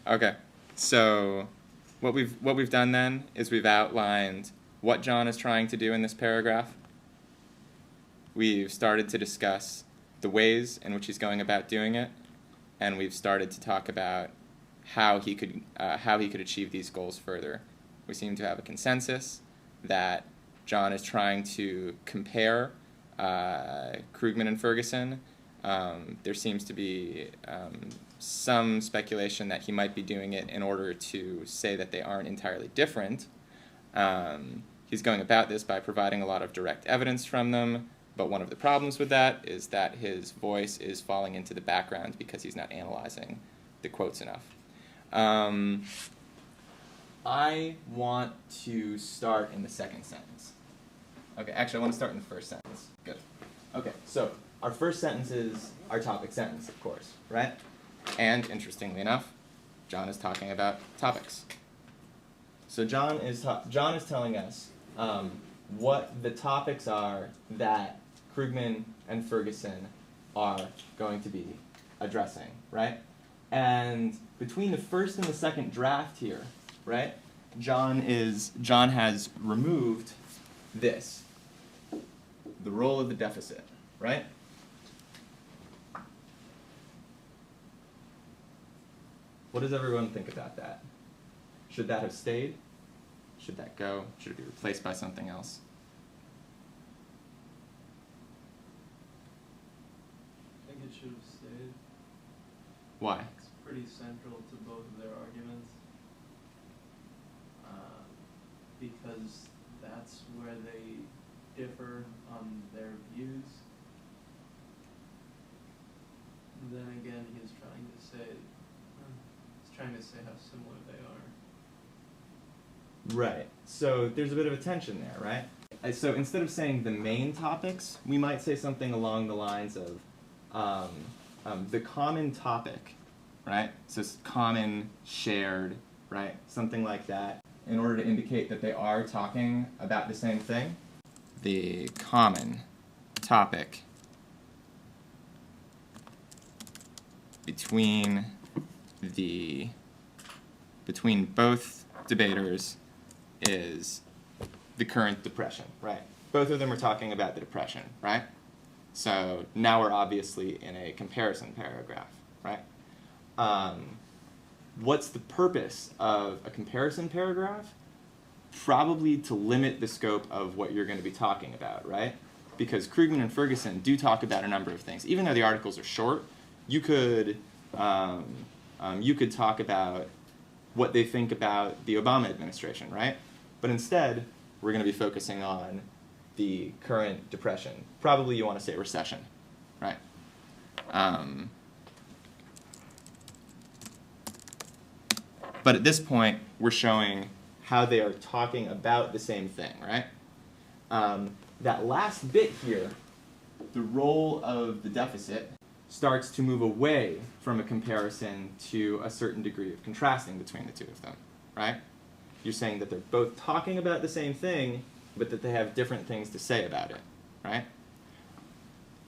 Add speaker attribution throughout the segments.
Speaker 1: Okay, so what we've done then is we've outlined what John is trying to do in this paragraph. We've started to discuss the ways in which he's going about doing it, and we've started to talk about how he could achieve these goals further. We seem to have a consensus that John is trying to compare Krugman and Ferguson. There seems to be some speculation that he might be doing it in order to say that they aren't entirely different. He's going about this by providing a lot of direct evidence from them, but one of the problems with that is that his voice is falling into the background because he's not analyzing the quotes enough. I want to start in the second sentence. Okay, actually I want to start in the first sentence. Good. Okay, so our first sentence is our topic sentence, of course, right? And interestingly enough, John is talking about topics. So John is telling us what the topics are that Krugman and Ferguson are going to be addressing, right? And between the first and the second draft here, right, John has removed this, the role of the deficit, right? What does everyone think about that? Should that have stayed? Should that go? Should it be replaced by something else?
Speaker 2: I think it should have stayed.
Speaker 1: Why?
Speaker 2: It's pretty central to both of their arguments. Because that's where they differ on their views. And then again, he's trying to say how similar they are.
Speaker 1: Right. So there's a bit of a tension there, right? So instead of saying the main topics, we might say something along the lines of the common topic, right? So it's common, shared, right? Something like that, in order to indicate that they are talking about the same thing. The common topic between both debaters is the current depression, right? Both of them are talking about the depression, right? So now we're obviously in a comparison paragraph, right? What's the purpose of a comparison paragraph? Probably to limit the scope of what you're going to be talking about, right? Because Krugman and Ferguson do talk about a number of things. Even though the articles are short, you could talk about what they think about the Obama administration, right? But instead, we're going to be focusing on the current depression. Probably you want to say recession, right? But at this point, we're showing how they are talking about the same thing, right? That last bit here, the role of the deficit, starts to move away from a comparison to a certain degree of contrasting between the two of them, right? You're saying that they're both talking about the same thing, but that they have different things to say about it, right?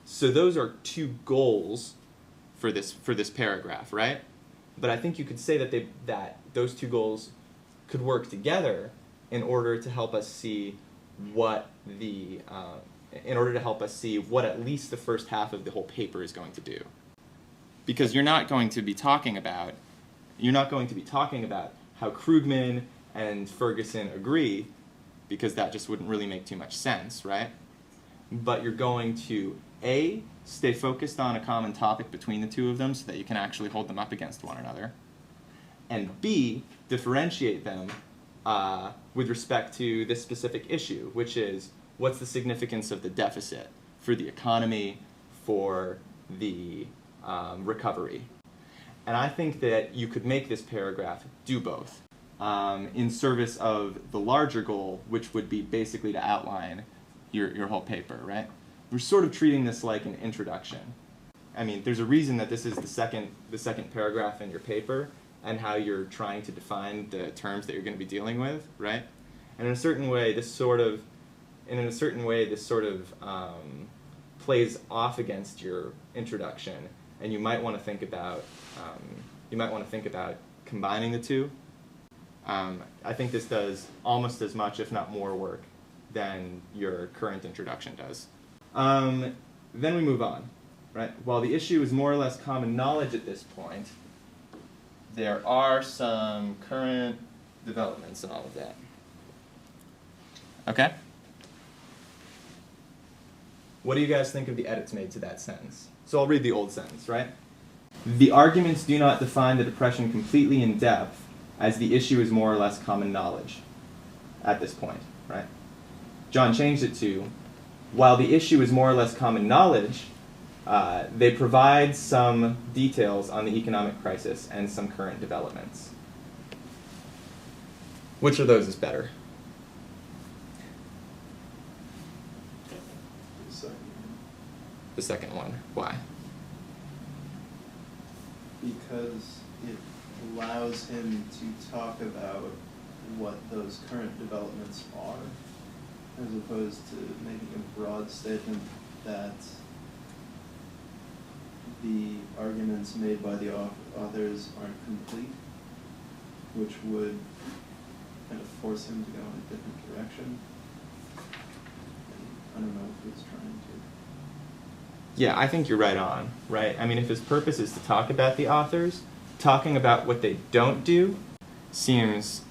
Speaker 1: So those are two goals for this paragraph, right? But I think you could say that those two goals could work together in order to help us see what at least the first half of the whole paper is going to do. Because you're not going to be talking about how Krugman and Ferguson agree, because that just wouldn't really make too much sense, right? But you're going to A, stay focused on a common topic between the two of them so that you can actually hold them up against one another, and B, differentiate them with respect to this specific issue, which is what's the significance of the deficit for the economy, for the recovery. And I think that you could make this paragraph do both in service of the larger goal, which would be basically to outline your whole paper, right? We're sort of treating this like an introduction. I mean, there's a reason that this is the second paragraph in your paper, and how you're trying to define the terms that you're going to be dealing with, right? And in a certain way, this sort of plays off against your introduction, and you might want to think about combining the two. I think this does almost as much, if not more, work than your current introduction does. Then we move on, right? While the issue is more or less common knowledge at this point, there are some current developments and all of that. Okay? What do you guys think of the edits made to that sentence? So I'll read the old sentence, right? The arguments do not define the depression completely in depth, as the issue is more or less common knowledge at this point, right? John changed it to, while the issue is more or less common knowledge, they provide some details on the economic crisis and some current developments. Which of those is better? The second one. Why?
Speaker 3: Because it allows him to talk about what those current developments are, as opposed to making a broad statement that the arguments made by the authors aren't complete, which would kind of force him to go in a different direction. And I don't know if he was trying to.
Speaker 1: Yeah, I think you're right on, right? I mean, if his purpose is to talk about the authors, talking about what they don't do seems,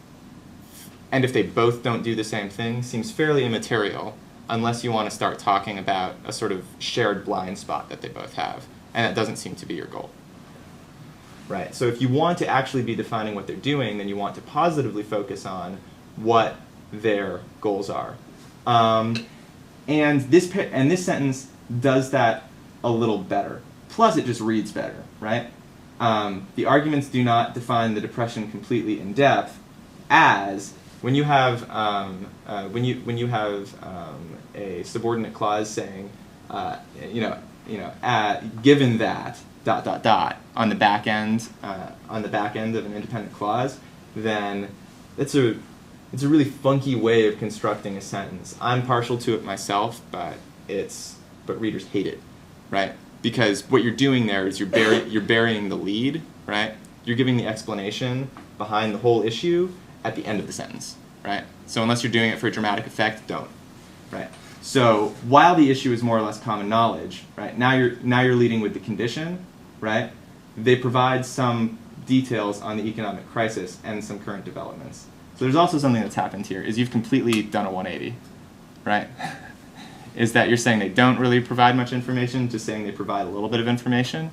Speaker 1: and if they both don't do the same thing, seems fairly immaterial, unless you want to start talking about a sort of shared blind spot that they both have, and that doesn't seem to be your goal. Right, so if you want to actually be defining what they're doing, then you want to positively focus on what their goals are. And this sentence does that a little better. Plus, it just reads better, right? The arguments do not define the depression completely in depth, as when you have a subordinate clause saying, given that on the back end of an independent clause, then it's a really funky way of constructing a sentence. I'm partial to it myself, but readers hate it, right? Because what you're doing there is you're burying the lead, right? You're giving the explanation behind the whole issue at the end of the sentence, right? So unless you're doing it for a dramatic effect, don't, right? So while the issue is more or less common knowledge, right? Now you're leading with the condition, right? They provide some details on the economic crisis and some current developments. So there's also something that's happened here, is you've completely done a 180, right? Is that you're saying they don't really provide much information, just saying they provide a little bit of information,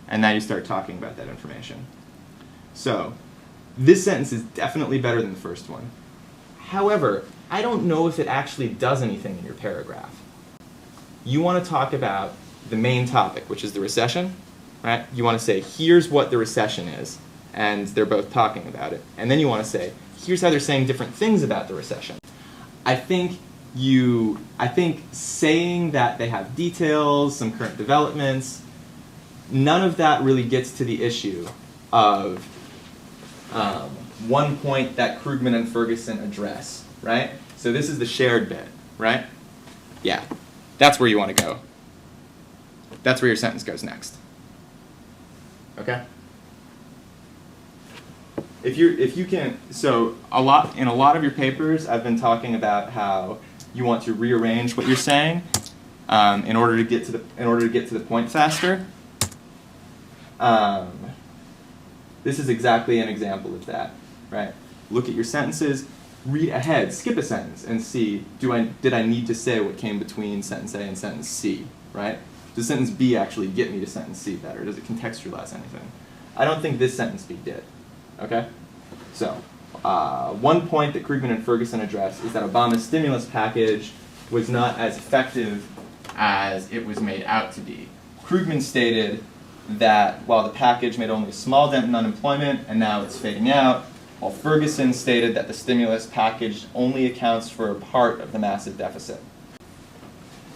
Speaker 1: and now you start talking about that information. So this sentence is definitely better than the first one. However, I don't know if it actually does anything in your paragraph. You want to talk about the main topic, which is the recession, right? You want to say, here's what the recession is, and they're both talking about it. And then you want to say, here's how they're saying different things about the recession. I think saying that they have details, some current developments, none of that really gets to the issue of one point that Krugman and Ferguson address, right? So this is the shared bit, right? Yeah, that's where you want to go. That's where your sentence goes next. Okay? If you can, so in a lot of your papers, I've been talking about how you want to rearrange what you're saying in order to get to the point faster. This is exactly an example of that, right? Look at your sentences, read ahead, skip a sentence, and see, did I need to say what came between sentence A and sentence C, right? Does sentence B actually get me to sentence C better? Does it contextualize anything? I don't think this sentence B did, okay? So, one point that Krugman and Ferguson addressed is that Obama's stimulus package was not as effective as it was made out to be. Krugman stated that while the package made only a small dent in unemployment and now it's fading out, while Ferguson stated that the stimulus package only accounts for a part of the massive deficit.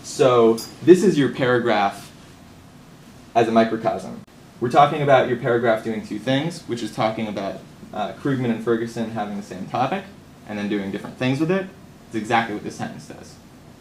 Speaker 1: So this is your paragraph as a microcosm. We're talking about your paragraph doing two things, which is talking about Krugman and Ferguson having the same topic and then doing different things with it. It's exactly what this sentence does.